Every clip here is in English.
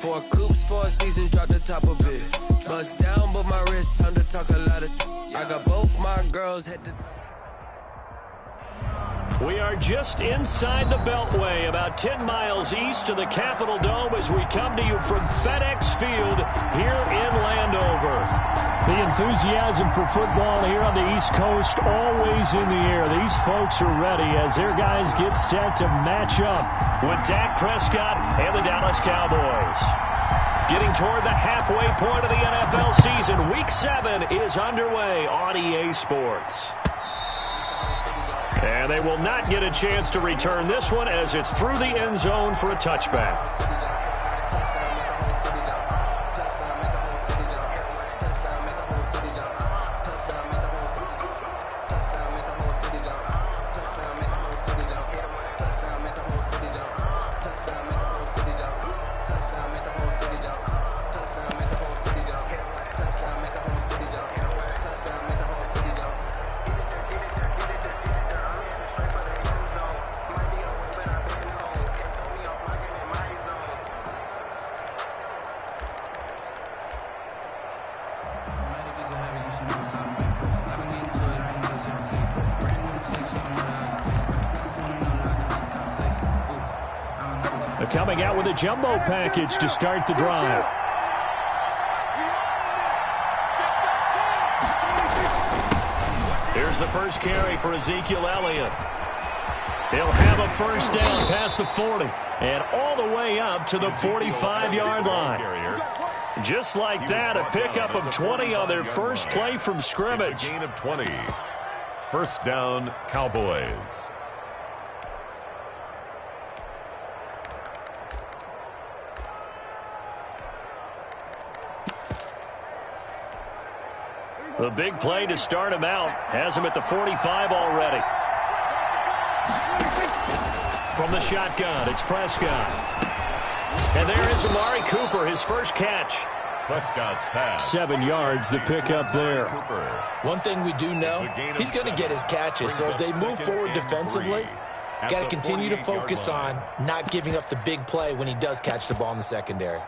4 coops, 4 seasons, drop the top a bit. Bust down, but my wrist, time to talk a lot of. I got both my girls head to. We are just inside the Beltway, about 10 miles east of the Capitol Dome as we come to you from FedEx Field here in Landover. The enthusiasm for football here on the East Coast always in the air. These folks are ready as their guys get set to match up with Dak Prescott and the Dallas Cowboys. Getting toward the halfway point of the NFL season, Week 7 is underway on EA Sports. And they will not get a chance to return this one as it's through the end zone for a touchback. Coming out with a jumbo package to start the drive. Here's the first carry for Ezekiel Elliott. He'll have a first down past the 40 and all the way up to the 45-yard line. Just like that, a pickup of 20 on their first play from scrimmage. It's a gain of 20. First down, Cowboys. The big play to start him out has him at the 45 already. From the shotgun, it's Prescott. And there is Amari Cooper, his first catch. Prescott's pass. 7 yards, the pickup there. One thing we do know, he's going to get his catches. So as they move forward defensively, got to continue to focus on not giving up the big play when he does catch the ball in the secondary.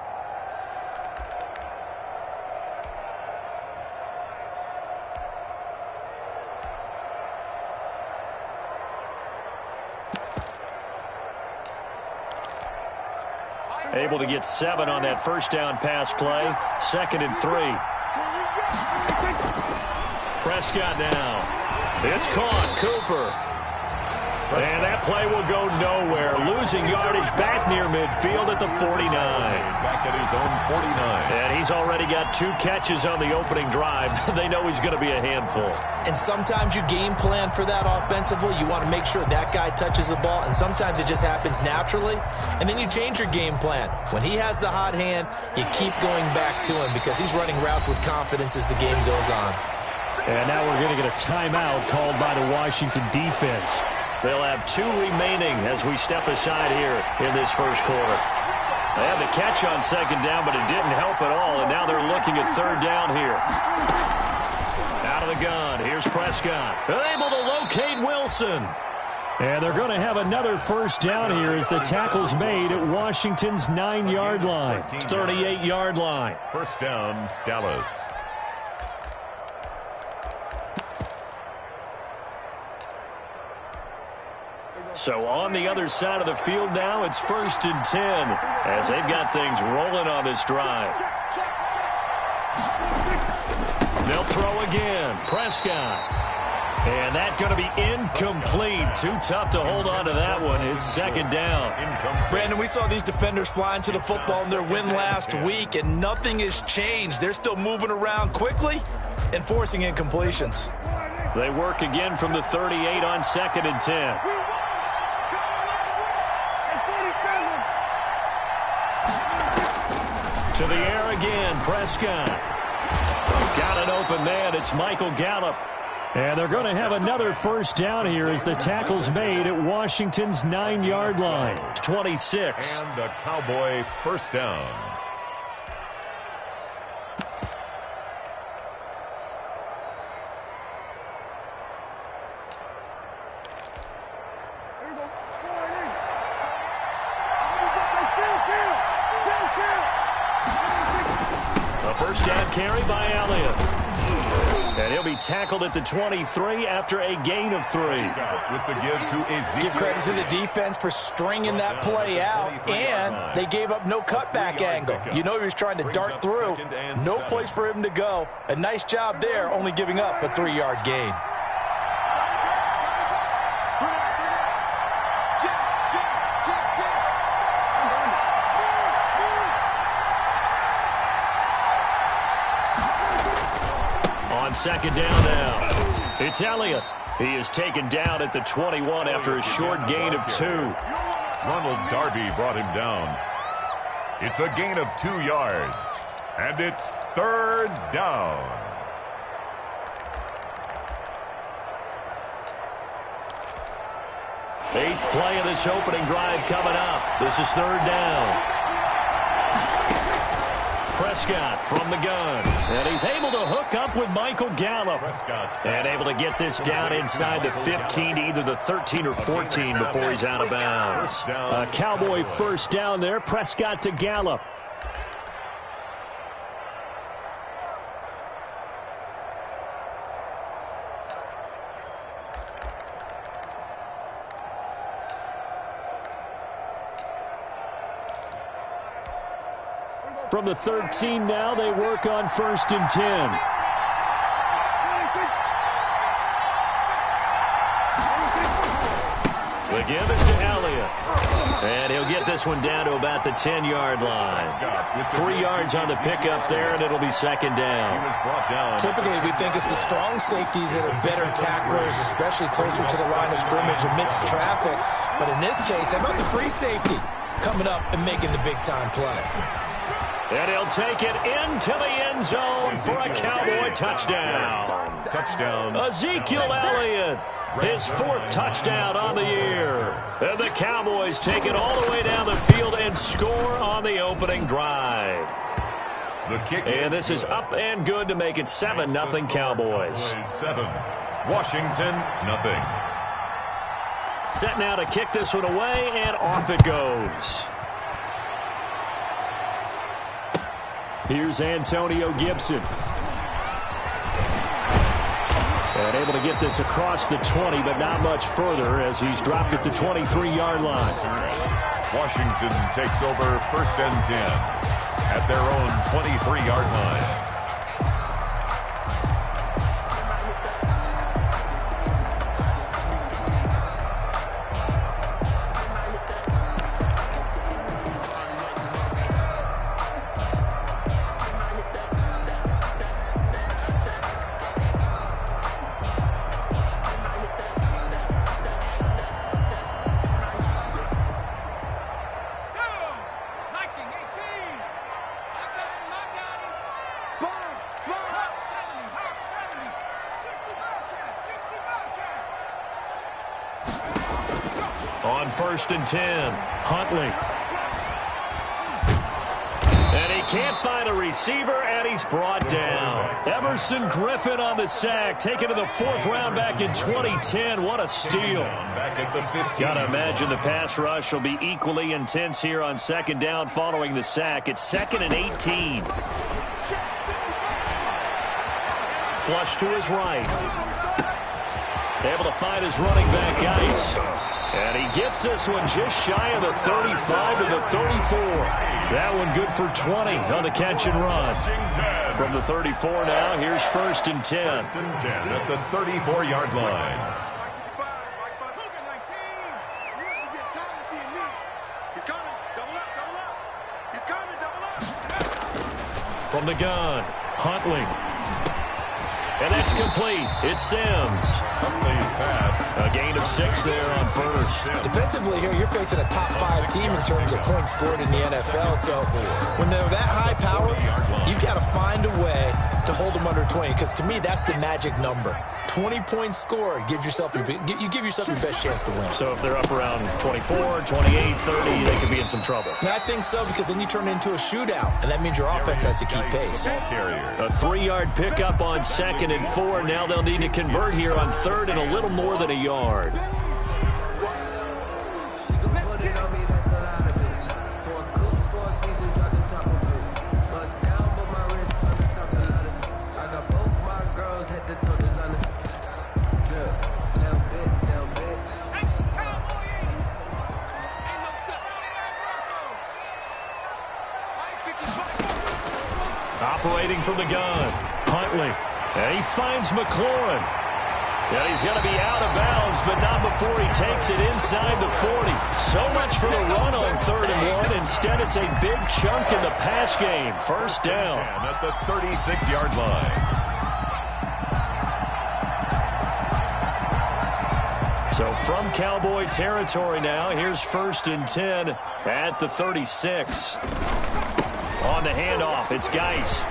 Able to get 7 on that first down pass play. 2nd and 3. Prescott now. It's caught. Cooper. And that play will go nowhere. Losing yardage back near midfield at the 49. Back at his own 49. And he's already got 2 catches on the opening drive. They know he's going to be a handful. And sometimes you game plan for that offensively. You want to make sure that guy touches the ball. And sometimes it just happens naturally. And then you change your game plan. When he has the hot hand, you keep going back to him because he's running routes with confidence as the game goes on. And now we're going to get a timeout called by the Washington defense. They'll have 2 remaining as we step aside here in this first quarter. They had the catch on 2nd down, but it didn't help at all, and now they're looking at 3rd down here. Out of the gun, here's Prescott. Able to locate Wilson. And they're going to have another first down here as the tackle's made at Washington's 9-yard line. 38-yard line. First down, Dallas. So on the other side of the field now, it's 1st and 10 as they've got things rolling on this drive. They'll throw again. Prescott. And that's going to be incomplete. Too tough to hold on to that one. It's 2nd down. Brandon, we saw these defenders flying to the football in their win last week, and nothing has changed. They're still moving around quickly and forcing incompletions. They work again from the 38 on 2nd and 10. To the air again, Prescott. Got an open man. It's Michael Gallup. And they're going to have another first down here as the tackle's made at Washington's 9-yard line. 26. And a Cowboy first down. First down carry by Elliott. And he'll be tackled at the 23 after a gain of 3. With the give to Ezekiel. Give credit to the defense for stringing that play out, and they gave up no cutback angle. You know he was trying to dart through. No place for him to go. A nice job there, only giving up a 3-yard gain. On second down now, it's Elliott. He is taken down at the 21 after a short gain of 2. Ronald Darby brought him down. It's a gain of 2 yards, and it's 3rd down. Eighth play of this opening drive coming up. This is 3rd down. Prescott from the gun, and he's able to hook up with Michael Gallup, and able to get this down inside the 15 to either the 13 or 14 before he's out of bounds. A Cowboy first down there. Prescott to Gallup. From the 13 now, they work on 1st and 10. The give is to Elliott. And he'll get this one down to about the 10-yard line. 3 yards on the pickup there, and it'll be 2nd down. Typically, we think it's the strong safeties that are better tacklers, especially closer to the line of scrimmage amidst traffic. But in this case, how about the free safety coming up and making the big-time play? And he'll take it into the end zone for a Cowboy touchdown. Ezekiel Elliott, his 4th touchdown on the year. And the Cowboys take it all the way down the field and score on the opening drive. And this is up and good to make it 7-0 Cowboys. 7, Washington, nothing. Set now to kick this one away, and off it goes. Here's Antonio Gibson. And able to get this across the 20, but not much further as he's dropped at the 23-yard line. Washington takes over 1st and 10 at their own 23-yard line. On 1st and 10, Huntley. And he can't find a receiver, and he's brought down. Emerson Griffin on the sack, taken to the 4th round back in 2010. What a steal. Got to imagine the pass rush will be equally intense here on 2nd down following the sack. It's 2nd and 18. Flush to his right. Able to find his running back, Ice. And he gets this one just shy of the 35 to the 34. That one good for 20 on the catch and run. From the 34 now, here's 1st and 10. 1st and 10 at the 34-yard line. From the gun, Huntley. And that's complete. It's Sims. Huntley's pass. A gain of 6 there on 1st. Defensively here, you're facing a top 5 team in terms of points scored in the NFL. So when they're that high powered, you've got to find a way to hold them under 20. Because to me, that's the magic number. 20 points scored, you give yourself your best chance to win. So if they're up around 24, 28, 30, they could be in some trouble. I think so, because then you turn it into a shootout, and that means your offense has to keep pace. A 3-yard pickup on 2nd and 4. Now they'll need to convert here on 3rd and a little more than a yard. Operating from the gun, Huntley. And he finds McLaurin. And he's going to be out of bounds, but not before he takes it inside the 40. So much for the run on 3rd and 1. Instead, it's a big chunk in the pass game. First down. At the 36-yard line. So from Cowboy territory now, here's 1st and 10 at the 36. On the handoff, it's Geis.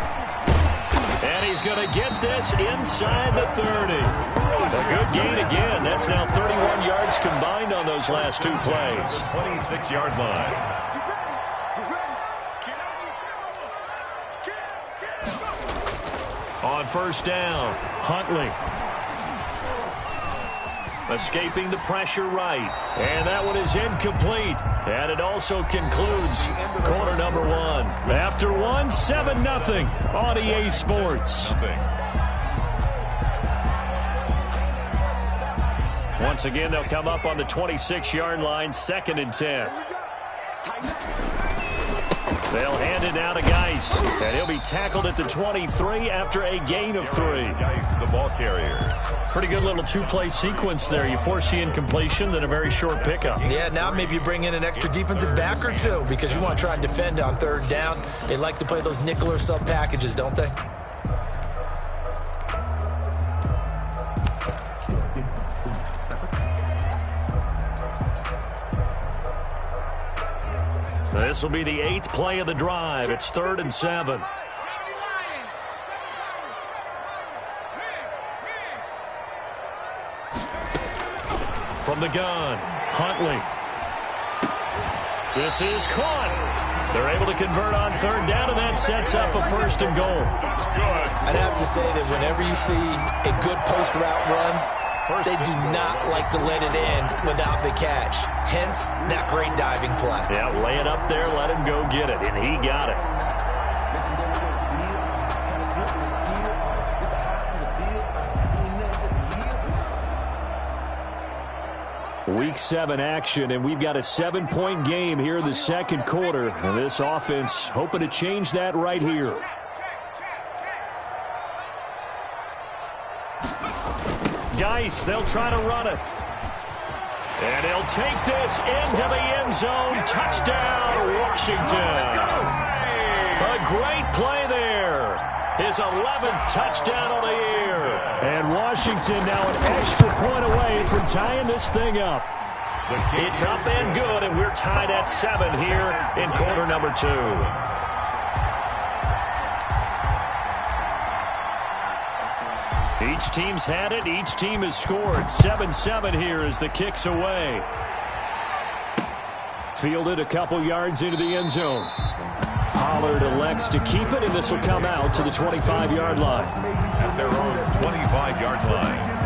And he's going to get this inside the 30. A good gain again. That's now 31 yards combined on those last 2 plays. 26-yard line. On 1st down, Huntley. Escaping the pressure right. And that one is incomplete. And it also concludes quarter number 1. After 1, 7-0 on EA Sports. Once again, they'll come up on the 26-yard line, 2nd and 10. They'll hand it now to Geis. And he'll be tackled at the 23 after a gain of 3. Geis, the ball carrier. Pretty good little 2-play sequence there. You force the incompletion, then a very short pickup. Yeah, now maybe you bring in an extra defensive back or 2 because you want to try and defend on 3rd down. They like to play those nickel or sub packages, don't they? This will be the 8th play of the drive. It's 3rd and 7. From the gun, Huntley. This is caught. They're able to convert on 3rd down, and that sets up a 1st and goal. I'd have to say that whenever you see a good post route run, they do not like to let it end without the catch. Hence, that great diving play. Yeah, lay it up there, let him go get it, and he got it. Week 7 action, and we've got a 7-point game here in the 2nd quarter. And this offense hoping to change that right here. Geis, they'll try to run it. And he'll take this into the end zone. Touchdown, Washington. A great play there. His 11th touchdown of the year. And Washington now an extra point away from tying this thing up. It's up and good, and we're tied at 7 here in quarter number 2. Each team's had it. Each team has scored. 7-7 here as the kick's away. Fielded a couple yards into the end zone. Pollard elects to keep it, and this will come out to the 25-yard line. At their own 25-yard line.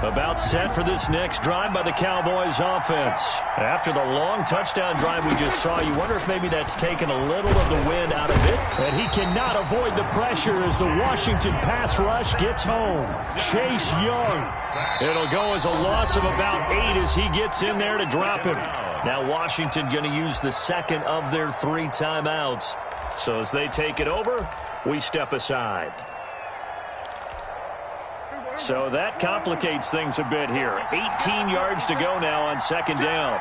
About set for this next drive by the Cowboys offense. After the long touchdown drive we just saw, you wonder if maybe that's taken a little of the wind out of it. And he cannot avoid the pressure as the Washington pass rush gets home. Chase Young. It'll go as a loss of about 8 as he gets in there to drop him. Now Washington going to use the 2nd of their 3 timeouts. So as they take it over, we step aside. So that complicates things a bit here. 18 yards to go now on 2nd down.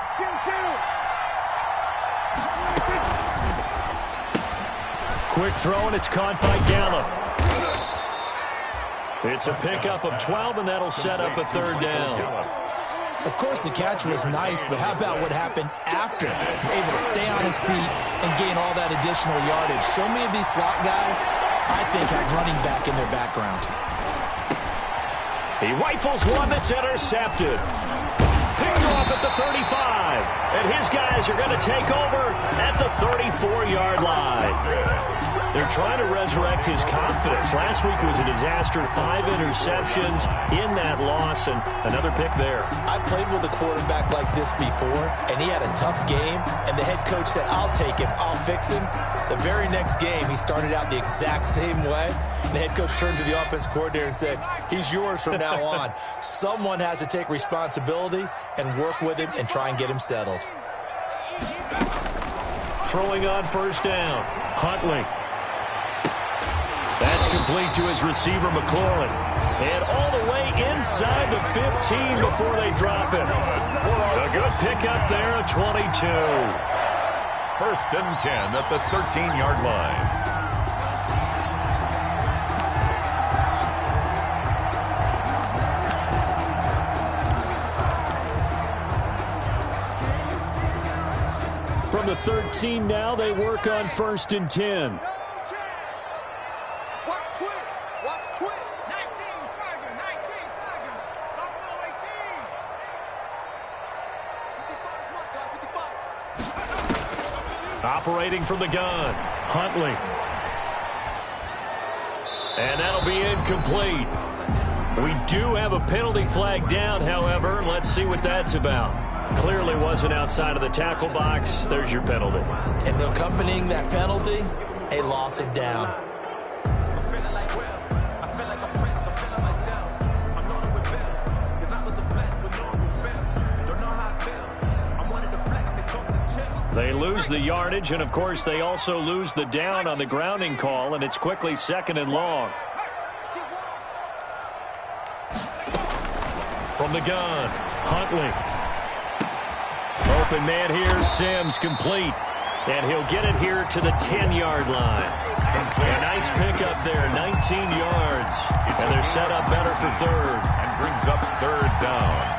Quick throw, and it's caught by Gallup. It's a pickup of 12, and that'll set up a 3rd down. Of course, the catch was nice, but how about what happened after? Able to stay on his feet and gain all that additional yardage. So many of these slot guys, I think, have running back in their background. He rifles one that's intercepted. Picked off at the 35. And his guys are going to take over at the 34-yard line. They're trying to resurrect his confidence. Last week was a disaster. 5 interceptions in that loss, and another pick there. I played with a quarterback like this before, and he had a tough game, and the head coach said, I'll take him, I'll fix him. The very next game, he started out the exact same way. The head coach turned to the offense coordinator and said, he's yours from now on. Someone has to take responsibility and work with him and try and get him settled. Throwing on first down, Huntley. That's complete to his receiver, McLaurin. And all the way inside the 15 before they drop him. A good pickup there, a 22. First and 10 at the 13-yard line. From the 13 now, they work on first and 10. Operating from the gun, Huntley. And that'll be incomplete. We do have a penalty flag down, however. Let's see what that's about. Clearly wasn't outside of the tackle box. There's your penalty. And accompanying that penalty, a loss of down. They lose the yardage, and of course they also lose the down on the grounding call, and it's quickly second and long. From the gun, Huntley. Open man here, Sims, complete. And he'll get it here to the 10-yard line. A nice pickup there, 19 yards. And they're set up better for third. And brings up third down.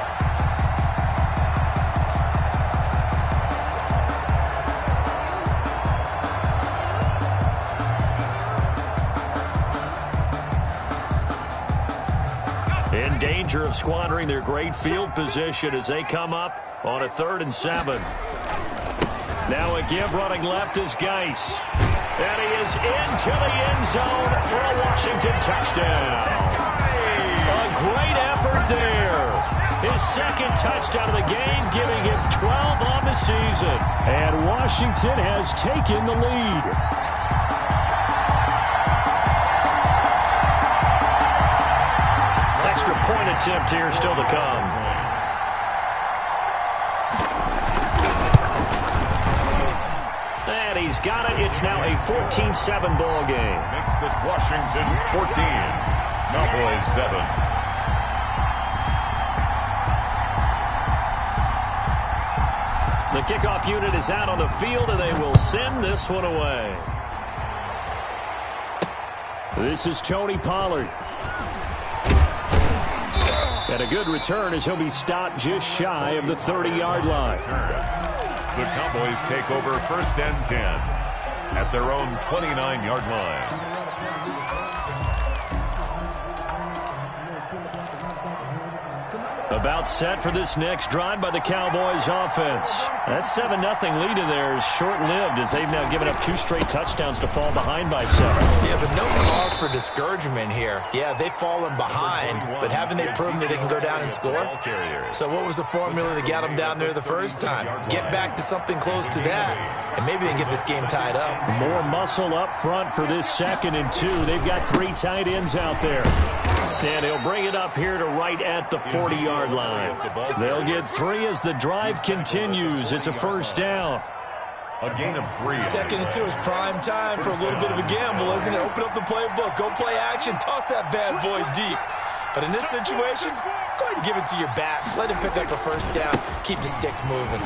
In danger of squandering their great field position as they come up on a 3rd and 7. Now a give running left is Geis. And he is into the end zone for a Washington touchdown. A great effort there. His second touchdown of the game, giving him 12 on the season. And Washington has taken the lead. Extra point attempt here still to come. And he's got it. It's now a 14-7 ball game. Makes this Washington 14. Cowboys 7. The kickoff unit is out on the field, and they will send this one away. This is Tony Pollard. And a good return as he'll be stopped just shy of the 30-yard line. The Cowboys take over first and 10 at their own 29-yard line. About set for this next drive by the Cowboys offense. That 7-0 lead of theirs short-lived as they've now given up 2 straight touchdowns to fall behind by 7. Yeah, but no cause for discouragement here. Yeah, they've fallen behind, but haven't they proven that they can go down and score? So what was the formula that got them down there the first time? Get back to something close to that, and maybe they can get this game tied up. More muscle up front for this 2nd and 2. They've got 3 tight ends out there. And he'll bring it up here to right at the 40-yard line. They'll get 3 as the drive continues. It's a first down. A gain of 3. 2nd and 2 is prime time for a little bit of a gamble, isn't it? Open up the playbook, go play action, toss that bad boy deep. But in this situation, go ahead and give it to your back. Let him pick up a first down. Keep the sticks moving.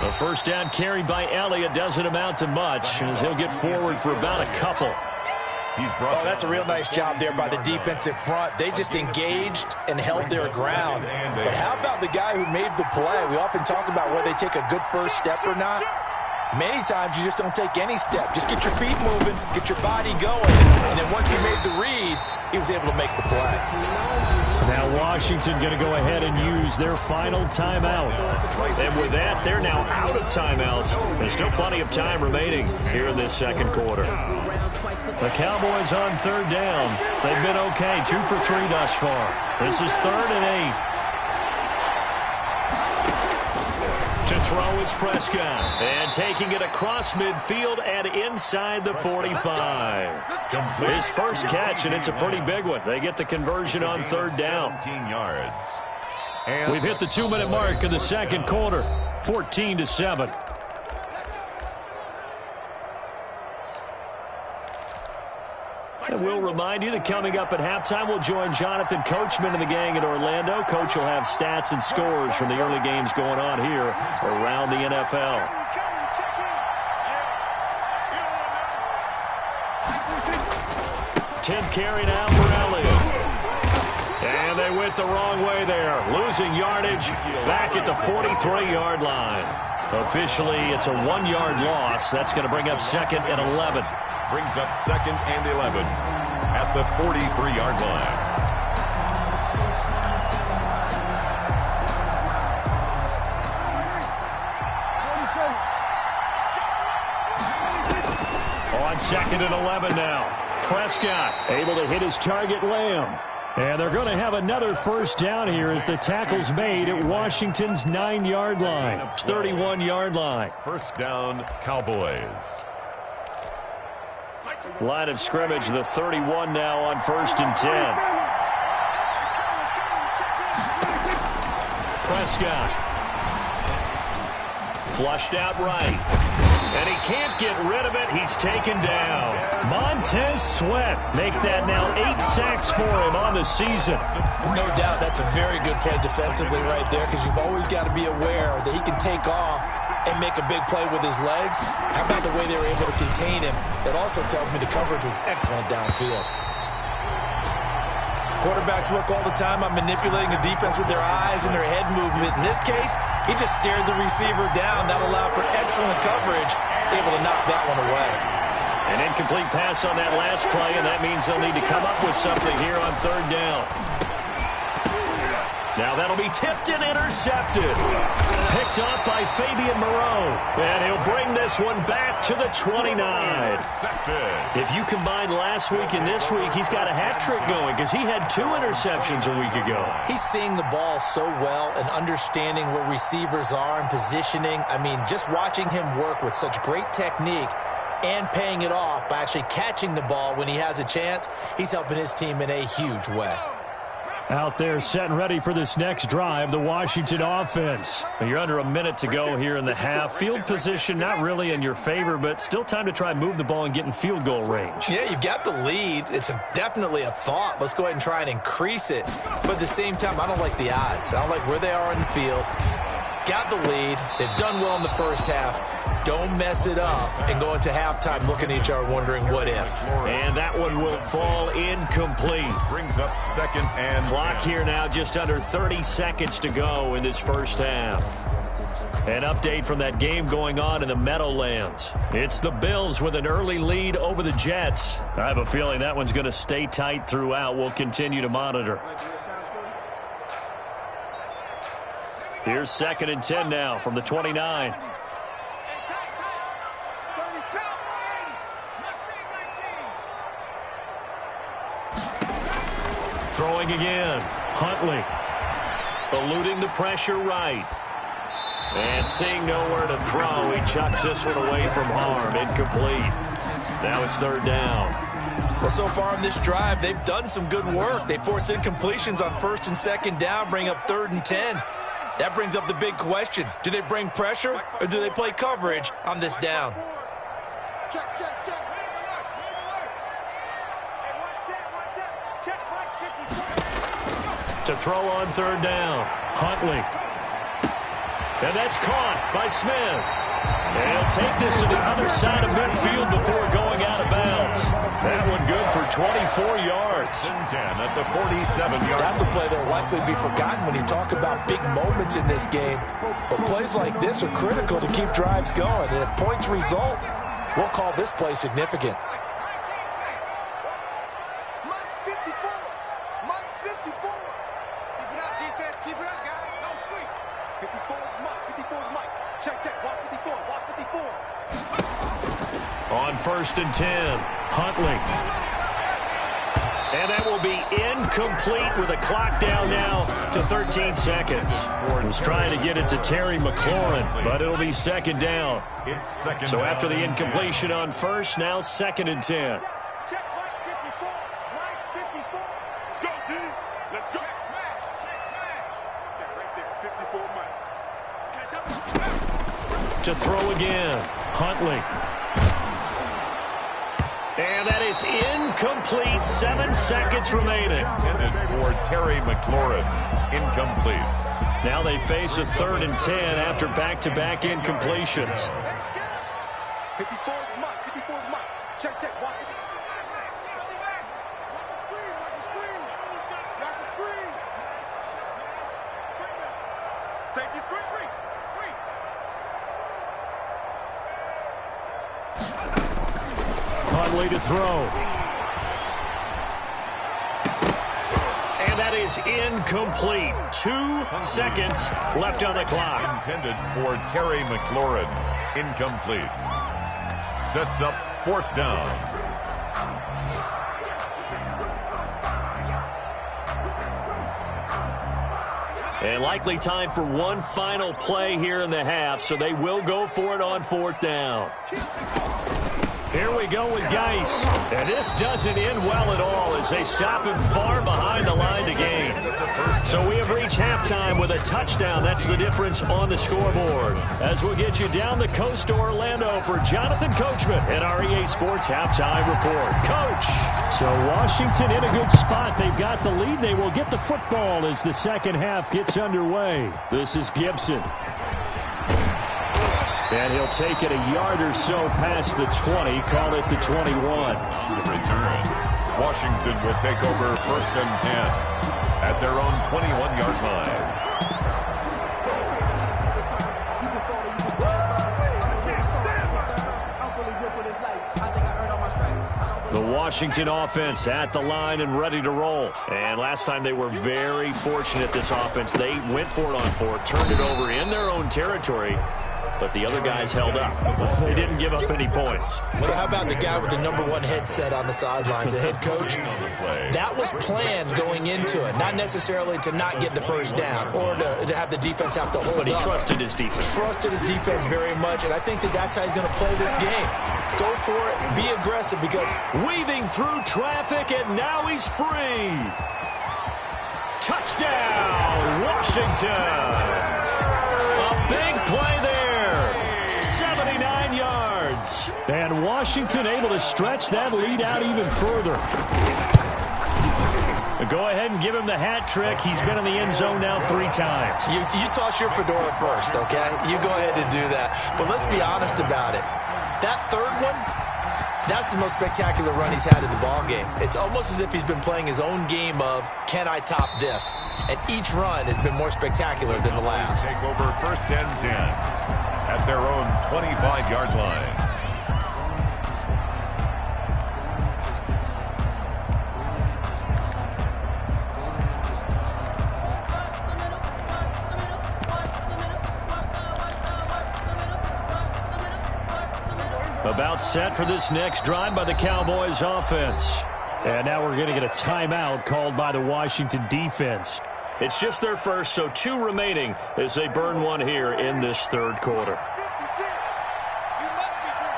The first down carried by Elliott doesn't amount to much as he'll get forward for about a couple. Oh, that's a real nice job there by the defensive front. They just engaged and held their ground. But how about the guy who made the play? We often talk about whether they take a good first step or not. Many times you just don't take any step. Just get your feet moving, get your body going, and then once he made the read, he was able to make the play. Now Washington going to go ahead and use their final timeout. And with that, they're now out of timeouts. There's still plenty of time remaining here in this second quarter. The Cowboys on third down. They've been okay, 2 for 3 thus far. This is 3rd and 8. To throw is Prescott. And taking it across midfield and inside the 45. His first catch, and it's a pretty big one. They get the conversion on third down. 17 yards. We've hit the 2-minute mark in the second quarter. 14-7. And we'll remind you that coming up at halftime, we'll join Jonathan Coachman and the gang in Orlando. Coach will have stats and scores from the early games going on here around the NFL. Tenth carry now for Elliott. And they went the wrong way there, losing yardage back at the 43-yard line. Officially, it's a 1-yard loss. That's going to bring up 2nd and 11. Brings up 2nd and 11 at the 43-yard line. On 2nd and 11 now. Prescott able to hit his target, Lamb. And they're going to have another first down here as the tackle's made at Washington's 9-yard line. 31-yard line. First down, Cowboys. Line of scrimmage, the 31 now on 1st and 10. Prescott. Flushed out right. And he can't get rid of it. He's taken down. Montez Sweat make that now 8 sacks for him on the season. No doubt that's a very good play defensively right there, because you've always got to be aware that he can take off and make a big play with his legs. How about the way they were able to contain him? That also tells me the coverage was excellent downfield. Quarterbacks work all the time on manipulating the defense with their eyes and their head movement. In this case, he just stared the receiver down. That allowed for excellent coverage, able to knock that one away. An incomplete pass on that last play, and that means they'll need to come up with something here on third down. Now that'll be tipped and intercepted. Picked up by Fabian Moreau. And he'll bring this one back to the 29. If you combine last week and this week, he's got a hat trick going because he had 2 interceptions a week ago. He's seeing the ball so well and understanding where receivers are and positioning. I mean, just watching him work with such great technique and paying it off by actually catching the ball when he has a chance, he's helping his team in a huge way. Out there set and ready for this next drive, the Washington offense. You're under a minute to go here in the half. Field position not really in your favor, but still time to try and move the ball and get in field goal range. Yeah, you've got the lead. It's definitely a thought. Let's go ahead and try and increase it. But at the same time, I don't like the odds. I don't like where they are in the field. Got the lead. They've done well in the first half. Don't mess it up and go into halftime looking at each other wondering what if. And that one will fall incomplete. Brings up 2nd and Clock here now, just under 30 seconds to go in this first half. An update from that game going on in the Meadowlands. It's the Bills with an early lead over the Jets. I have a feeling that one's going to stay tight throughout. We'll continue to monitor. Here's 2nd and 10 now from the 29. Throwing again. Huntley. Eluding the pressure right. And seeing nowhere to throw, he chucks this one away from harm. Incomplete. Now it's third down. Well, so far in this drive, they've done some good work. They force incompletions on 1st and 2nd down, bring up 3rd and 10. That brings up the big question. Do they bring pressure or do they play coverage on this down? Check. To throw on third down. Huntley. And that's caught by Smith. And he'll take this to the other side of midfield before going out of bounds. That one good for 24 yards. 10 at the 47-yard. That's a play that will likely be forgotten when you talk about big moments in this game. But plays like this are critical to keep drives going. And if points result, we'll call this play significant. On 1st and 10, Huntley. And that will be incomplete with a clock down now to 13 seconds. He was trying to get it to Terry McLaurin, but it'll be 2nd down. So after the incompletion on 1st, now 2nd and 10. To throw again, Huntley. And that is incomplete. 7 seconds remaining. Intended for Terry McLaurin. Incomplete. Now they face a 3rd and 10 after back-to-back incompletions. 54 is Mike. 54 is Mike. Check, check. Watch the screen. Watch the screen. Watch the screen. Safety screen. Huntley to throw. And that is incomplete. 2 seconds left on the clock. Intended for Terry McLaurin. Incomplete. Sets up 4th down. And likely time for one final play here in the half, so they will go for it on 4th down. Here we go with Geis. And this doesn't end well at all as they stop him far behind the line to gain. So we have reached halftime with a touchdown. That's the difference on the scoreboard. As we'll get you down the coast to Orlando for Jonathan Coachman at our EA Sports Halftime Report. Coach. So Washington in a good spot. They've got the lead. They will get the football as the 2nd half gets underway. This is Gibson. And he'll take it a yard or so past the 20, call it the 21. The return. Washington will take over 1st and 10 at their own 21-yard line. The Washington offense at the line and ready to roll. And last time they were very fortunate, this offense. They went for it on 4th, turned it over in their own territory. But the other guys held up. They didn't give up any points. So how about the guy with the #1 headset on the sidelines, the head coach? That was planned going into it, not necessarily to not get the 1st down or to have the defense have to hold up. But he trusted his defense. Trusted his defense very much, and I think that's how he's going to play this game. Go for it, be aggressive, because weaving through traffic, and now he's free. Touchdown, Washington. A big play there. 79 yards. And Washington able to stretch that lead out even further. Go ahead and give him the hat trick. He's been in the end zone now 3 times. You toss your fedora first, okay? You go ahead and do that. But let's be honest about it. That 3rd one, that's the most spectacular run he's had in the ballgame. It's almost as if he's been playing his own game of, can I top this? And each run has been more spectacular than the last. Take over 1st and 10 at their own 25-yard line. About set for this next drive by the Cowboys offense. And now we're going to get a timeout called by the Washington defense. It's just their first, so 2 remaining as they burn one here in this 3rd quarter. 56. You must be true.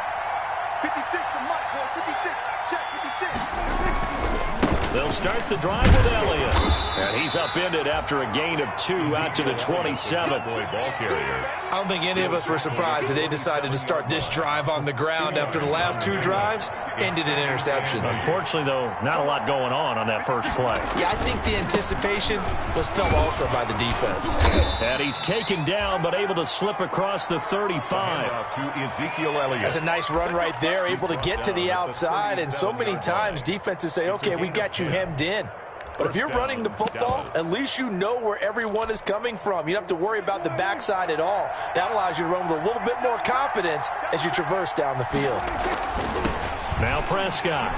56 to Mike, boy. 56. Check 56. They'll start the drive with Elliott. And he's upended after a gain of 2 out to the 27. Ball carrier. I don't think any of us were surprised that they decided to start this drive on the ground after the last 2 drives ended in interceptions. Unfortunately, though, not a lot going on that first play. Yeah, I think the anticipation was felt also by the defense. And he's taken down, but able to slip across the 35. To Ezekiel Elliott. That's a nice run right there, able to get to the outside. And so many times defenses say, okay, we got you hemmed in. But if you're running the football, at least you know where everyone is coming from. You don't have to worry about the backside at all. That allows you to run with a little bit more confidence as you traverse down the field. Now Prescott.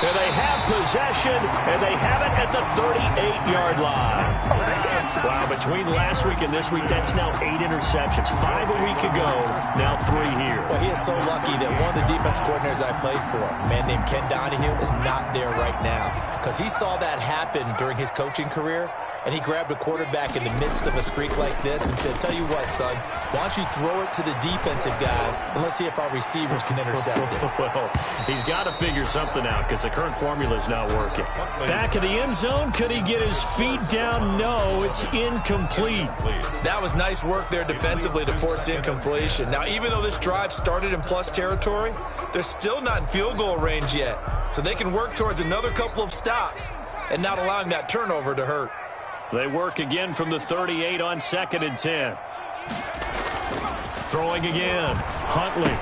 And they have possession, and they have it at the 38-yard line. Wow, between last week and this week, that's now 8 interceptions. 5 a week ago, now 3 here. Well, he is so lucky that one of the defense coordinators I played for, a man named Ken Donahue, is not there right now. Because he saw that happen during his coaching career, and he grabbed a quarterback in the midst of a streak like this and said, tell you what, son, why don't you throw it to the defensive guys, and let's see if our receivers can intercept it. Well, he's got to figure something out because the current formula is not working. Back in the end zone, could he get his feet down? No, it's incomplete. That was nice work there defensively to force incompletion. Now, even though this drive started in plus territory, they're still not in field goal range yet. So they can work towards another couple of stops and not allowing that turnover to hurt. They work again from the 38 on 2nd and 10. Throwing again. Huntley.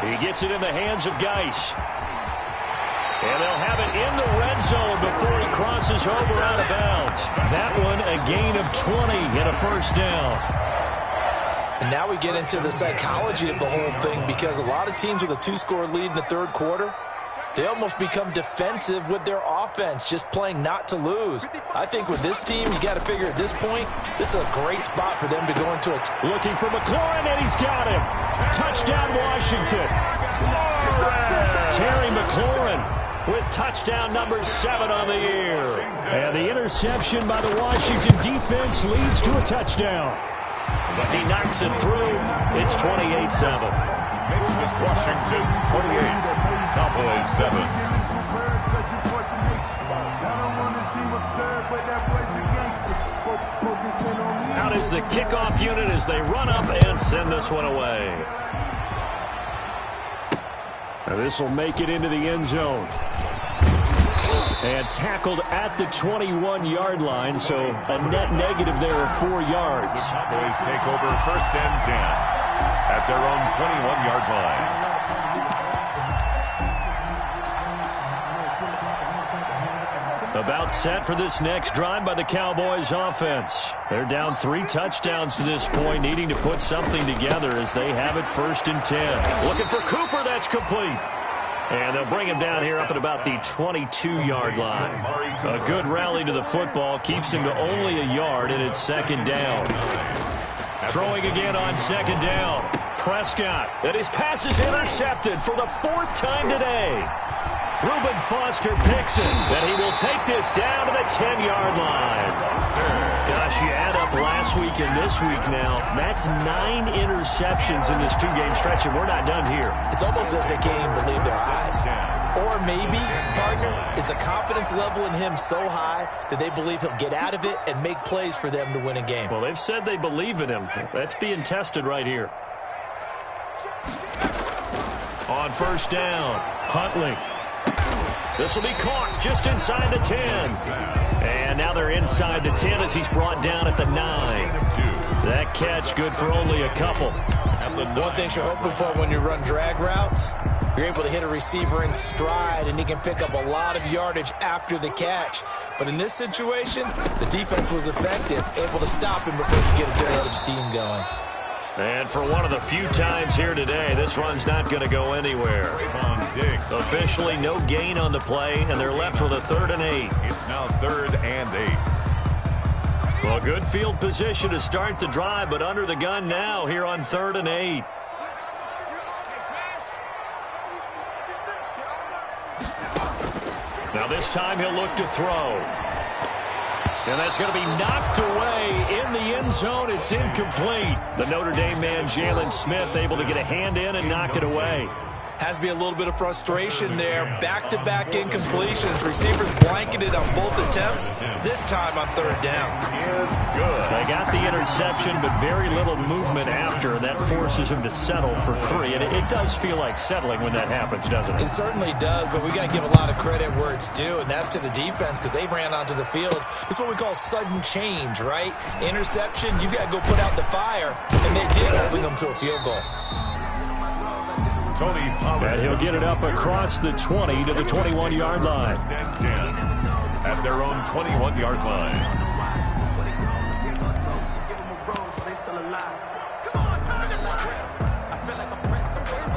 He gets it in the hands of Geis. And they'll have it in the red zone before he crosses over out of bounds. That one a gain of 20 and a first down. And now we get into the psychology of the whole thing because a lot of teams with a 2-score lead in the third quarter, they almost become defensive with their offense, just playing not to lose. I think with this team, you got to figure at this point, this is a great spot for them to go into it. Looking for McLaurin, and he's got him. Touchdown, Washington. Terry McLaurin with touchdown number 7 on the year. And the interception by the Washington defense leads to a touchdown. But he knocks it through. It's 28-7. Makes this Washington 28. Cowboys 7. Out is the kickoff unit as they run up and send this one away. Now this will make it into the end zone. And tackled at the 21-yard line, so a net negative there of 4 yards. The Cowboys take over 1st and 10 at their own 21-yard line. About set for this next drive by the Cowboys offense. They're down 3 touchdowns to this point, needing to put something together as they have it 1st and 10. Looking for Cooper, that's complete. And they'll bring him down here up at about the 22-yard line. A good rally to the football keeps him to only a yard, and it's 2nd down. Throwing again on 2nd down. Prescott, and his pass is intercepted for the 4th time today. Reuben Foster picks it, and he will take this down to the 10-yard line. Gosh, you add up last week and this week now, that's 9 interceptions in this 2-game stretch, and we're not done here. It's almost as if they can't even believe their eyes. Or maybe, partner, is the confidence level in him so high that they believe he'll get out of it and make plays for them to win a game. Well, they've said they believe in him. That's being tested right here. On 1st down, Huntley. This will be caught just inside the 10. And now they're inside the 10 as he's brought down at the 9. That catch good for only a couple. One thing you're hoping for when you run drag routes, you're able to hit a receiver in stride, and he can pick up a lot of yardage after the catch. But in this situation, the defense was effective, able to stop him before he could get a good head of steam going. And for one of the few times here today, this run's not going to go anywhere. Officially no gain on the play, and they're left with a 3rd and 8. It's now 3rd and 8. Well, good field position to start the drive, but under the gun now here on 3rd and 8. Now this time he'll look to throw. And that's going to be knocked away in the end zone. It's incomplete. The Notre Dame man, Jalen Smith, able to get a hand in and knock it away. Has to be a little bit of frustration there. Back-to-back incompletions. Receivers blanketed on both attempts, this time on third down. They got the interception, but very little movement after. That forces him to settle for 3. And it does feel like settling when that happens, doesn't it? It certainly does, but we got to give a lot of credit where it's due, and that's to the defense because they ran onto the field. It's what we call sudden change, right? Interception, you got to go put out the fire, and they did, holding them to a field goal. Tony Pollard. And he'll get it up across the 20 to the 21-yard line. At their own 21-yard line.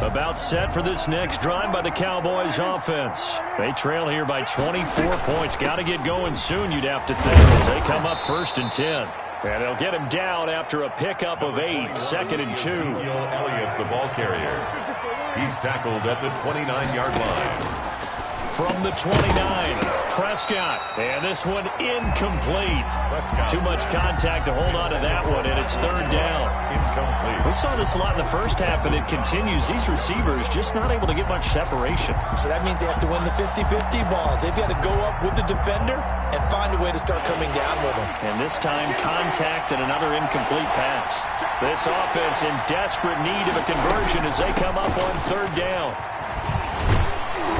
About set for this next drive by the Cowboys offense. They trail here by 24 points. Got to get going soon, you'd have to think, as they come up 1st and 10. And they'll get him down after a pickup of 8, 2nd and 2. Elliott, the ball carrier. He's tackled at the 29-yard line. From the 29, Prescott. And this one incomplete. Prescott. Too much contact to hold on to that one, and it's 3rd down. Incomplete. We saw this a lot in the first half, and it continues. These receivers just not able to get much separation. So that means they have to win the 50-50 balls. They've got to go up with the defender and find a way to start coming down with them. And this time, contact and another incomplete pass. This offense in desperate need of a conversion as they come up on 3rd down.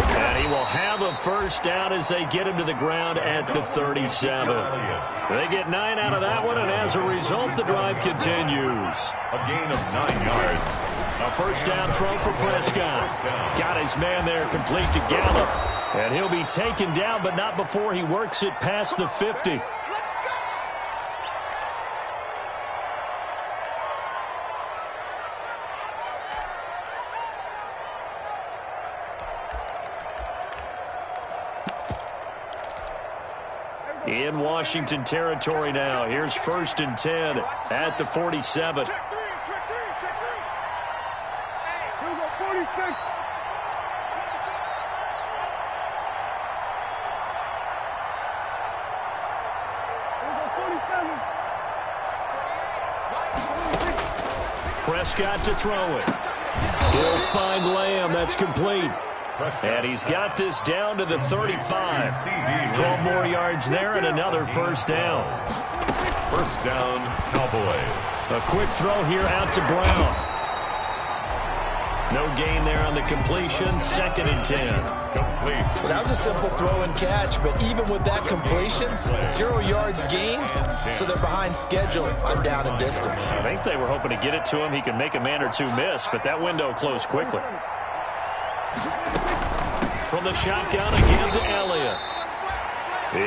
And he will have a 1st down as they get him to the ground at the 37. They get 9 out of that one, and as a result, the drive continues. A gain of 9 yards. A 1st down throw for Prescott. Got his man there complete to Gallup. And he'll be taken down, but not before he works it past the 50. In Washington territory now. Here's 1st and 10 at the 47. Check 3. Here we go, 46. Prescott to throw it. He'll find Lamb. That's complete. And he's got this down to the 35. 12 more yards there and another 1st down. 1st down, Cowboys. A quick throw here out to Brown. No gain there on the completion. 2nd and 10. Complete. Well, that was a simple throw and catch, but even with that completion, 0 yards gained, so they're behind schedule on down and distance. I think they were hoping to get it to him. He can make a man or two miss, but that window closed quickly. From the shotgun again to Elliott.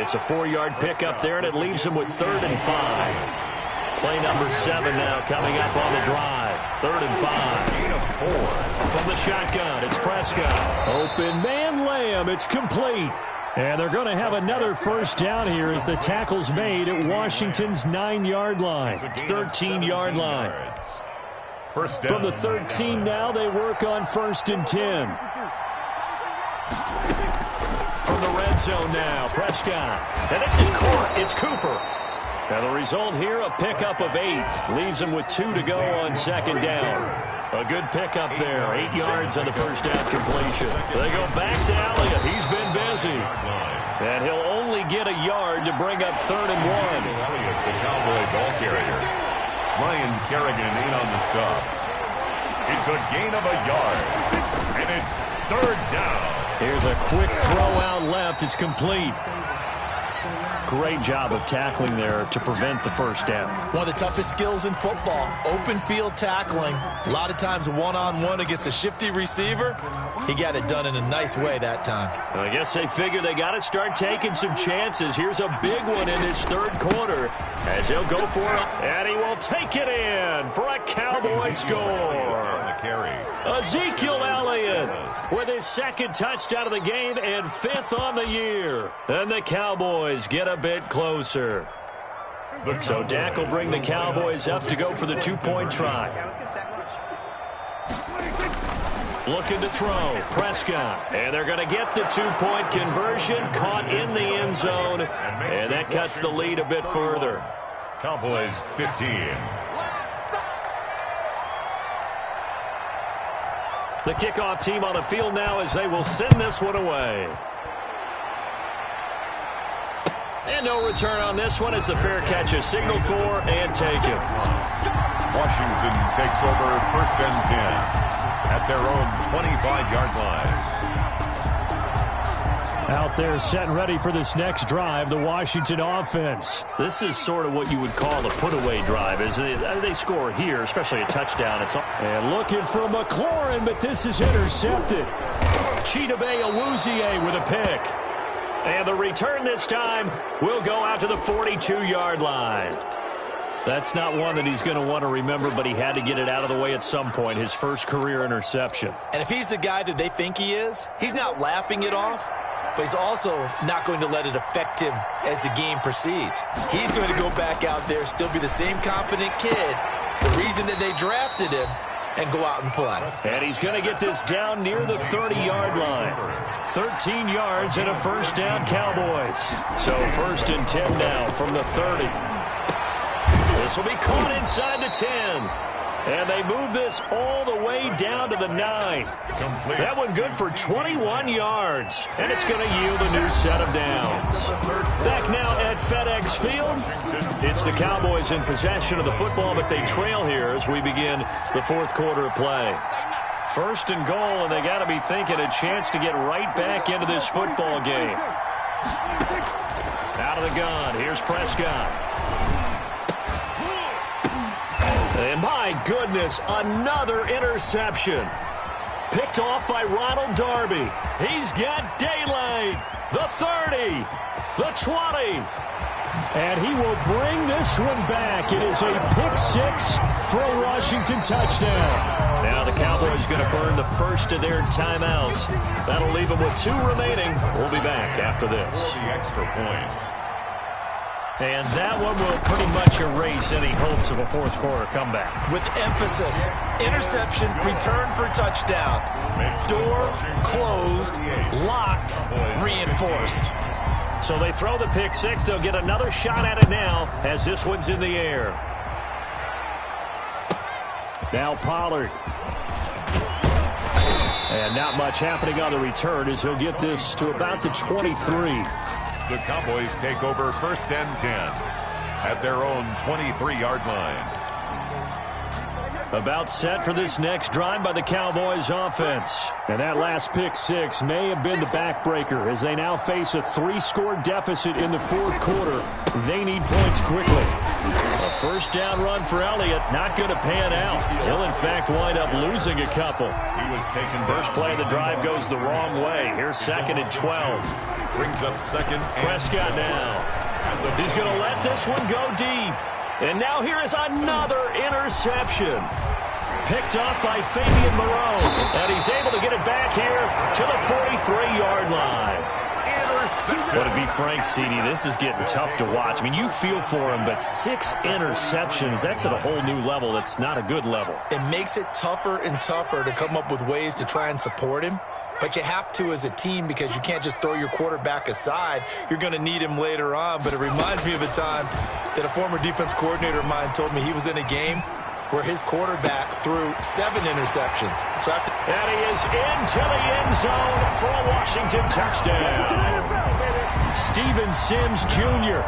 It's a 4-yard pickup there, and it leaves him with 3rd and 5. Play number 7 now coming up on the drive. 3rd and 5. Gain of 4. From the shotgun, it's Prescott. Open man Lamb. It's complete. And they're going to have another 1st down here as the tackle's made at Washington's 9-yard line. 13-yard line. 1st down. From the 13 now, they work on 1st and 10. From the red zone now, Prescott. And this is Court. It's Cooper. And the result here, a pickup of 8. Leaves him with 2 to go on 2nd down. A good pickup there. 8 yards on the 1st down completion. They go back to Elliott. He's been busy. And he'll only get a yard to bring up 3rd and 1. Elliott, the Cowboy ball carrier. Ryan Kerrigan in on the stop. It's a gain of a yard. And it's 3rd down. Here's a quick throw out left. It's complete. Great job of tackling there to prevent the 1st down. One of the toughest skills in football, open field tackling. A lot of times one-on-one against a shifty receiver. He got it done in a nice way that time. Well, I guess they figure they got to start taking some chances. Here's a big one in this 3rd quarter as he'll go for it, and he will take it in for a Cowboy score. Ezekiel Elliott with his 2nd touchdown of the game and 5th on the year. And the Cowboys get a bit closer. So Dak will bring the Cowboys up to go for the 2-point try. Looking to throw, Prescott. And they're going to get the 2-point conversion, caught in the end zone, and that cuts the lead a bit further. Cowboys 15. The kickoff team on the field now as they will send this one away. And no return on this one as the fair catch is signaled for and taken. Washington takes over 1st and 10 at their own 25-yard line. Out there set and ready for this next drive, the Washington offense. This is sort of what you would call a put-away drive, isn't it? They score here, especially a touchdown. And looking for McLaurin, but this is intercepted. Chidobe Awuzie with a pick. And the return this time will go out to the 42-yard line. That's not one that he's going to want to remember, but he had to get it out of the way at some point, his first career interception. And if he's the guy that they think he is, he's not laughing it off, but he's also not going to let it affect him as the game proceeds. He's going to go back out there, still be the same confident kid, the reason that they drafted him, and go out and play. And he's going to get this down near the 30-yard line. 13 yards and a first down, Cowboys. So 1st and 10 now from the 30. This will be caught inside the 10. And they move this all the way down to the 9. That one good for 21 yards. And it's going to yield a new set of downs. Back now at FedEx Field. It's the Cowboys in possession of the football, but they trail here as we begin the 4th quarter of play. 1st and goal, and they got to be thinking a chance to get right back into this football game. Out of the gun, here's Prescott. And my goodness, another interception. Picked off by Ronald Darby. He's got daylight. The 30, the 20. And he will bring this one back. It is a pick 6 for a Washington touchdown. Now the Cowboys going to burn the first of their timeouts. That'll leave them with 2 remaining. We'll be back after this. The extra point. And that one will pretty much erase any hopes of a 4th quarter comeback. With emphasis, interception, return for touchdown. Door closed, locked, reinforced. So they throw the pick 6. They'll get another shot at it now as this one's in the air. Now Pollard. And not much happening on the return as he'll get this to about the 23. The Cowboys take over 1st and 10 at their own 23-yard line. About set for this next drive by the Cowboys offense. And that last pick 6 may have been the backbreaker as they now face a 3-score deficit in the 4th quarter. They need points quickly. A first down run for Elliott, not going to pan out. He'll in fact wind up losing a couple. He was taken. First play of the drive goes the wrong way. Here's 2nd and 12. Brings up 2nd and Prescott now. He's going to let this one go deep. And now here is another interception. Picked off by Fabian Moreau. And he's able to get it back here to the 43-yard line. But to be frank, CD, this is getting tough to watch. I mean, you feel for him, but 6 interceptions, that's at a whole new level. It's not a good level. It makes it tougher and tougher to come up with ways to try and support him. But you have to as a team because you can't just throw your quarterback aside. You're going to need him later on. But it reminds me of a time that a former defense coordinator of mine told me he was in a game where his quarterback threw 7 interceptions. So and he is into the end zone for a Washington touchdown. Steven Sims Jr.,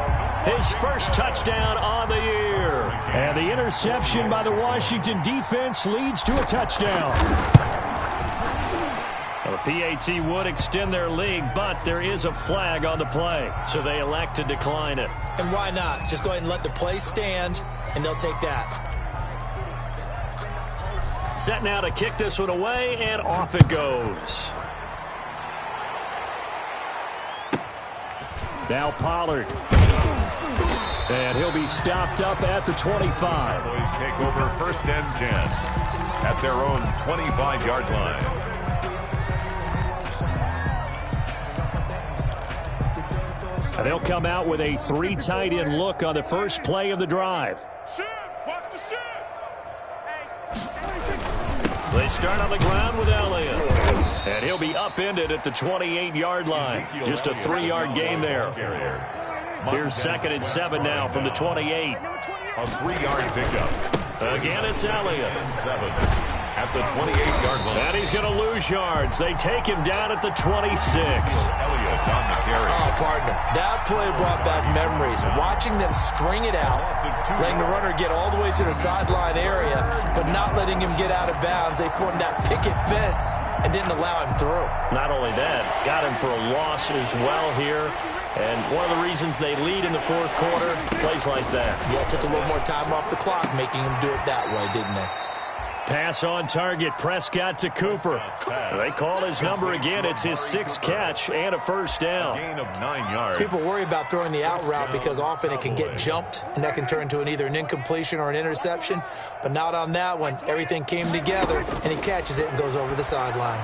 his first touchdown on the year. And the interception by the Washington defense leads to a touchdown. Well, the PAT would extend their lead, but there is a flag on the play, so they elect to decline it. And why not? Just go ahead and let the play stand, and they'll take that. Set now to kick this one away, and off it goes. Now Pollard. And he'll be stopped up at the 25. Cowboys take over 1st and 10 at their own 25-yard line. And they'll come out with a 3 tight end look on the first play of the drive. Watch the shit. They start on the ground with Elliott. And he'll be upended at the 28-yard line. Just a 3-yard gain there. Here's 2nd and 7 now from the 28. A 3-yard pickup. Again, it's Elliott. at the 28-yard line. And he's going to lose yards. They take him down at the 26. Elliott on the carry. Oh, partner, that play brought back memories. Watching them string it out, letting the runner get all the way to the sideline area, but not letting him get out of bounds. They formed that picket fence and didn't allow him through. Not only that, got him for a loss as well here. And one of the reasons they lead in the fourth quarter, plays like that. Yeah, took a little more time off the clock, making him do it that way, didn't they? Pass on target, Prescott to Cooper. They call his number again. It's his 6th catch and a first down. Gain of 9 yards. People worry about throwing the out route because often it can get jumped, and that can turn into either an incompletion or an interception. But not on that one. Everything came together, and he catches it and goes over the sideline.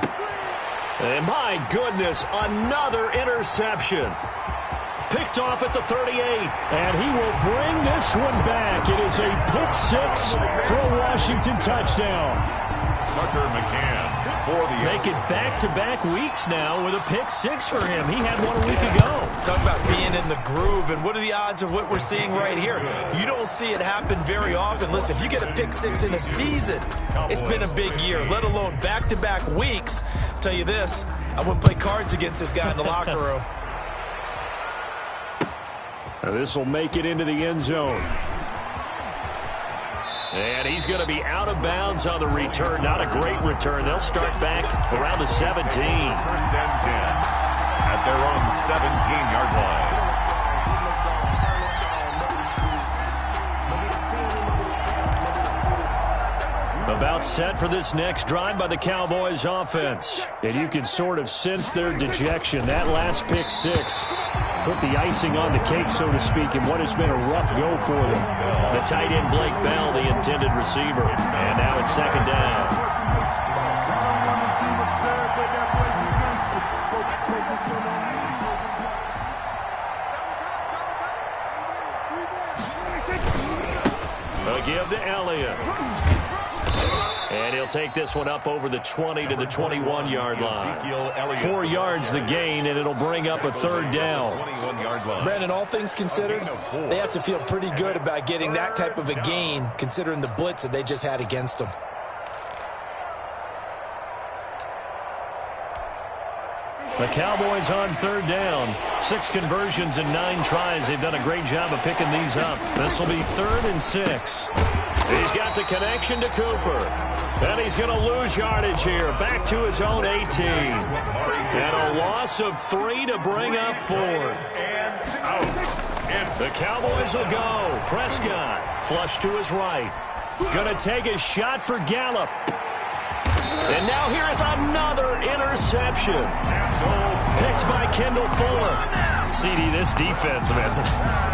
And my goodness, another interception. Picked off at the 38, and he will bring this one back. It is a pick 6 for a Washington touchdown. Tucker McCann for the Make it back-to-back weeks now with a pick 6 for him. He had one a week ago. Talk about being in the groove, and what are the odds of what we're seeing right here? You don't see it happen very often. Listen, if you get a pick 6 in a season, it's been a big year, let alone back-to-back weeks. I'll tell you this, I wouldn't play cards against this guy in the locker room. Now this will make it into the end zone. And he's going to be out of bounds on the return. Not a great return. They'll start back around the 17. First and 10 at their own 17-yard line. About set for this next drive by the Cowboys offense. And you can sort of sense their dejection. That last pick 6 put the icing on the cake, so to speak, in what has been a rough go for them. The tight end, Blake Bell, the intended receiver. And now it's second down. A give to Elliott. And he'll take this one up over the 20 to the 21-yard line. 4 yards the gain, and it'll bring up a third down. Brandon, all things considered, they have to feel pretty good about getting that type of a gain, considering the blitz that they just had against them. The Cowboys on third down. 6 conversions and 9 tries. They've done a great job of picking these up. This will be 3rd and 6. He's got the connection to Cooper. And he's going to lose yardage here. Back to his own 18. And a loss of 3 to bring up 4th. The Cowboys will go. Prescott, flush to his right. Going to take a shot for Gallup. And now here is another interception. Picked by Kendall Fuller. CD, this defense, man,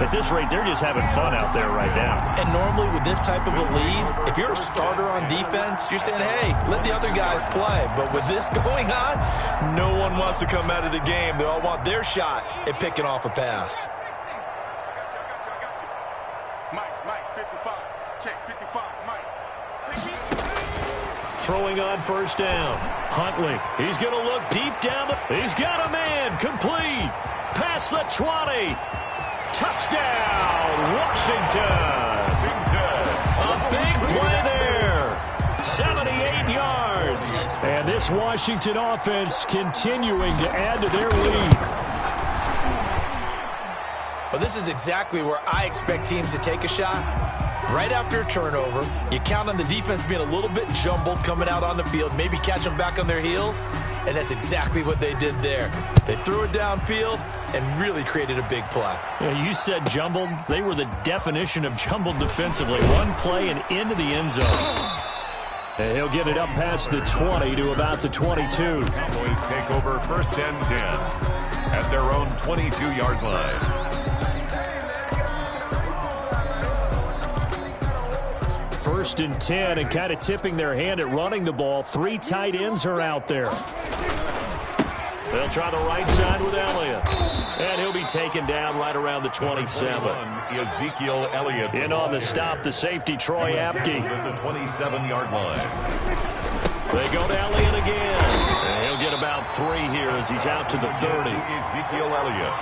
at this rate, they're just having fun out there right now. And normally with this type of a lead, if you're a starter on defense, you're saying, hey, let the other guys play. But with this going on, no one wants to come out of the game. They all want their shot at picking off a pass. Mike, 55. Check, 55, Mike. Throwing on first down. Huntley, he's going to look deep down. He's got a man. Complete. Past the 20. Touchdown, Washington. A big play there. 78 yards. And this Washington offense continuing to add to their lead. Well, this is exactly where I expect teams to take a shot. Right after a turnover, you count on the defense being a little bit jumbled coming out on the field, maybe catch them back on their heels, and that's exactly what they did there. They threw it downfield and really created a big play. Yeah, you said jumbled. They were the definition of jumbled defensively. One play and into the end zone. And he'll get it up past the 20 to about the 22. Cowboys take over first and 10 at their own 22-yard line. First and 10, and kind of tipping their hand at running the ball. 3 tight ends are out there. They'll try the right side with Elliott. And he'll be taken down right around the 27. Ezekiel Elliott. In on the stop, the safety, Troy Apke. At the 27-yard line. They go to Elliott again. And he'll get about 3 here as he's out to the 30. Ezekiel Elliott.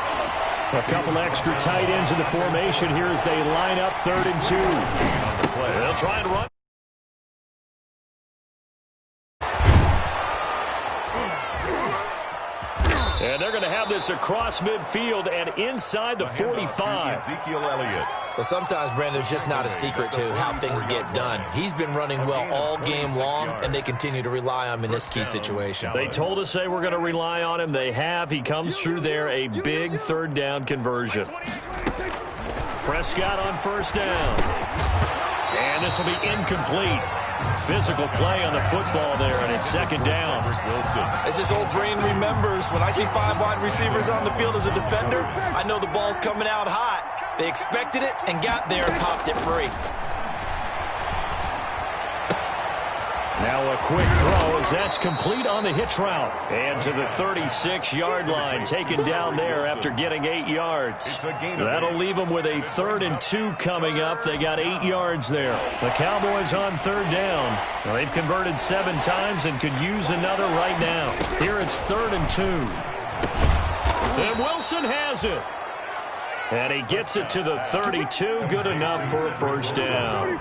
A couple extra tight ends in the formation here as they line up 3rd and 2. They'll try and run. And they're going to have this across midfield and inside the 45. Ezekiel Elliott. But sometimes, Brandon, there's just not a secret to how things get done. He's been running well all game long, and they continue to rely on him in this key situation. They told us they were going to rely on him. They have. He comes through there, a big third down conversion. Prescott on first down. And this will be incomplete. Physical play on the football there, and it's second down. As this old brain remembers, when I see 5 wide receivers on the field as a defender, I know the ball's coming out hot. They expected it and got there and popped it free. Now a quick throw as that's complete on the hitch route. And to the 36-yard line, taken down there after getting 8 yards. That'll leave them with a 3rd and 2 coming up. They got 8 yards there. The Cowboys on third down. Now, they've converted 7 times and could use another right now. Here it's 3rd and 2. And Wilson has it. And he gets it to the 32. Good enough for a first down.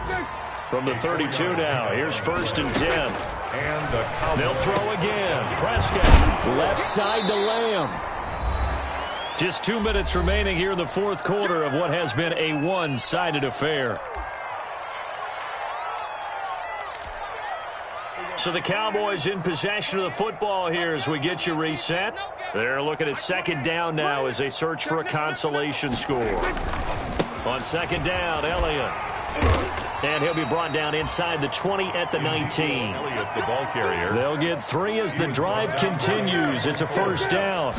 From the 32 now, here's 1st and 10. And they'll throw again. Prescott, left side to Lamb. Just 2 minutes remaining here in the 4th quarter of what has been a one-sided affair. So the Cowboys in possession of the football here as we get you reset. They're looking at 2nd down now as they search for a consolation score. On 2nd down, Elliott. And he'll be brought down inside the 20 at the 19. Elliott, the ball carrier. They'll get 3 as the drive continues. It's a first down.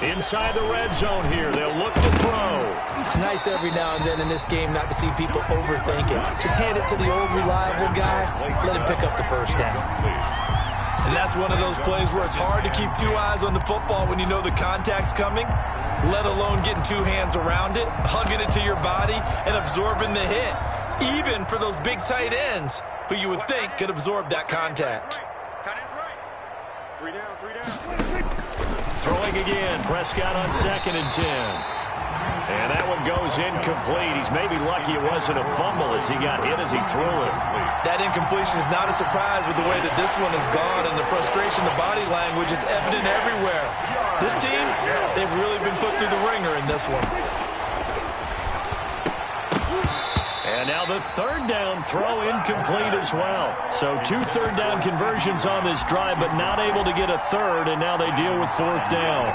Inside the red zone here. They'll look to throw. It's nice every now and then in this game not to see people overthink it. Just hand it to the old reliable guy. Let him pick up the first down. And that's one of those plays where it's hard to keep 2 eyes on the football when you know the contact's coming, let alone getting 2 hands around it, hugging it to your body, and absorbing the hit. Even for those big tight ends who you would think could absorb that contact. Tight end's right. 3 down, 3 down. Throwing again. Prescott on 2nd and 10. And that one goes incomplete. He's maybe lucky it wasn't a fumble as he got hit as he threw it. That incompletion is not a surprise with the way that this one has gone, and the frustration, the body language is evident everywhere. This team, they've really been put through the ringer in this one. And now the 3rd down throw incomplete as well. So 2 third down conversions on this drive, but not able to get a 3rd, and now they deal with 4th down.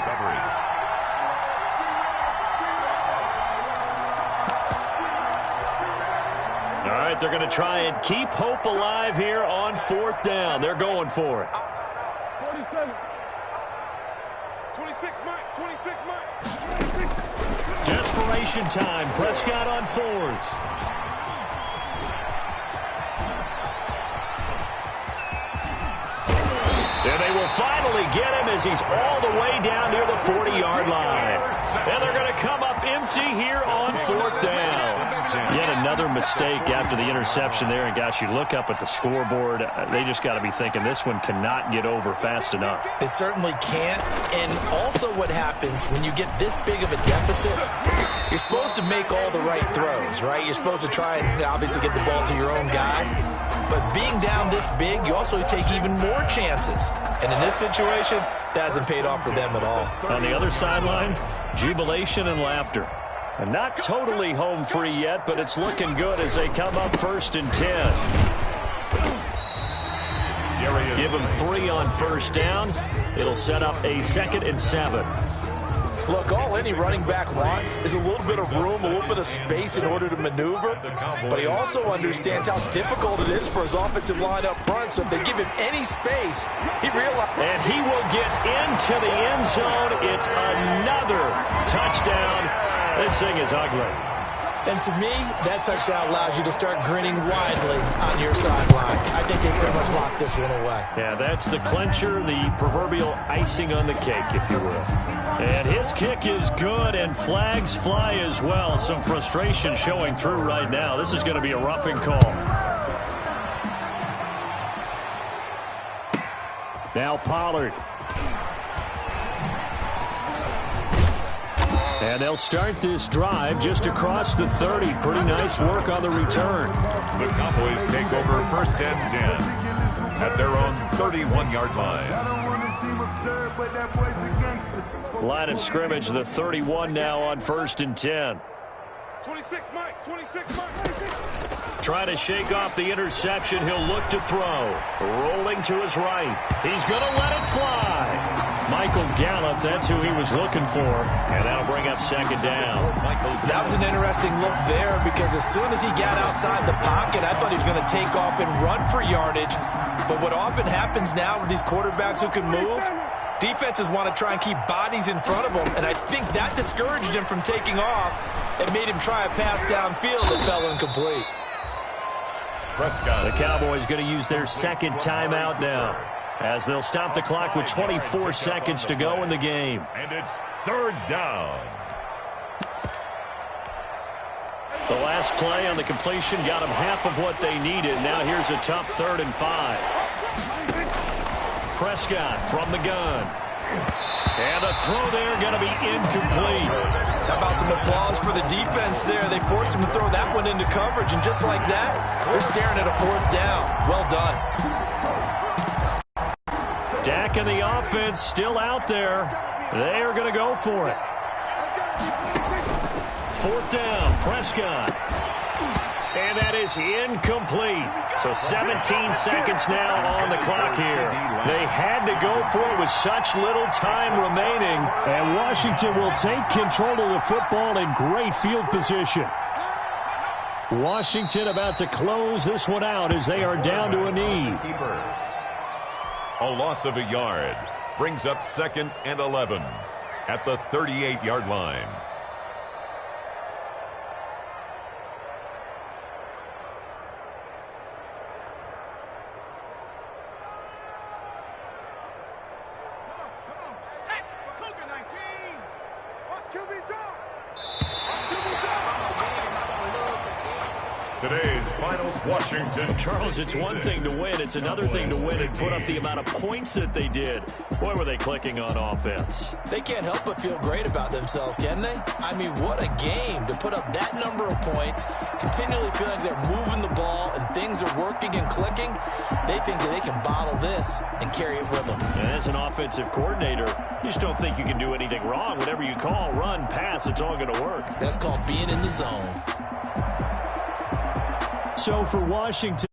All right, they're going to try and keep hope alive here on 4th down. They're going for it. 47. 26, Mike. 26, Mike. Desperation time. Prescott on 4th. And they will finally get him as he's all the way down near the 40-yard line. And they're going to come up empty here on 4th down. Yet another mistake after the interception there. And, gosh, you look up at the scoreboard, they just got to be thinking this one cannot get over fast enough. It certainly can't. And also what happens when you get this big of a deficit, you're supposed to make all the right throws, right? You're supposed to try and obviously get the ball to your own guys. But being down this big, you also take even more chances. And in this situation, that hasn't paid off for them at all. On the other sideline, jubilation and laughter. And not totally home free yet, but it's looking good as they come up 1st and 10. Give them 3 on 1st down. It'll set up a 2nd and 7. Look, all any running back wants is a little bit of room, a little bit of space in order to maneuver. But he also understands how difficult it is for his offensive line up front. So if they give him any space, he realizes. And he will get into the end zone. It's another touchdown. This thing is ugly. And to me, that touchdown allows you to start grinning widely on your sideline. I think they pretty much locked this one away. Yeah, that's the clincher, the proverbial icing on the cake, if you will. And his kick is good, and flags fly as well. Some frustration showing through right now. This is going to be a roughing call. Now Pollard. And they'll start this drive just across the 30. Pretty nice work on the return. The Cowboys take over 1st and 10 at their own 31-yard line. sir, but that boy's a gangster. Line of scrimmage, the 31 now on 1st and 10. 26, Mike. 26, Mike. Trying to shake off the interception. He'll look to throw. Rolling to his right. He's going to let it fly. Michael Gallup, that's who he was looking for. And that'll bring up 2nd down. That was an interesting look there because as soon as he got outside the pocket, I thought he was going to take off and run for yardage. But what often happens now with these quarterbacks who can move, defenses want to try and keep bodies in front of them, and I think that discouraged him from taking off and made him try a pass downfield that fell incomplete. Prescott. The Cowboys going to use their 2nd timeout now as they'll stop the clock with 24 seconds to go in the game. And it's 3rd down. The last play on the completion got them half of what they needed. Now here's a tough 3rd and 5. Prescott from the gun. And the throw there going to be incomplete. How about some applause for the defense there? They forced him to throw that one into coverage, and just like that, they're staring at a 4th down. Well done. Dak and the offense still out there. They are going to go for it. 4th down, Prescott. And that is incomplete. So 17 seconds now on the clock here. They had to go for it with such little time remaining. And Washington will take control of the football in great field position. Washington about to close this one out as they are down to a knee. A loss of a yard brings up 2nd and 11 at the 38-yard line. Today's finals, Washington. Charles, it's one thing to win. It's another thing to win and put up the amount of points that they did. Boy, were they clicking on offense. They can't help but feel great about themselves, can they? I mean, what a game to put up that number of points, continually feeling like they're moving the ball and things are working and clicking. They think that they can bottle this and carry it with them. And as an offensive coordinator, you just don't think you can do anything wrong. Whatever you call, run, pass, it's all going to work. That's called being in the zone. So for Washington.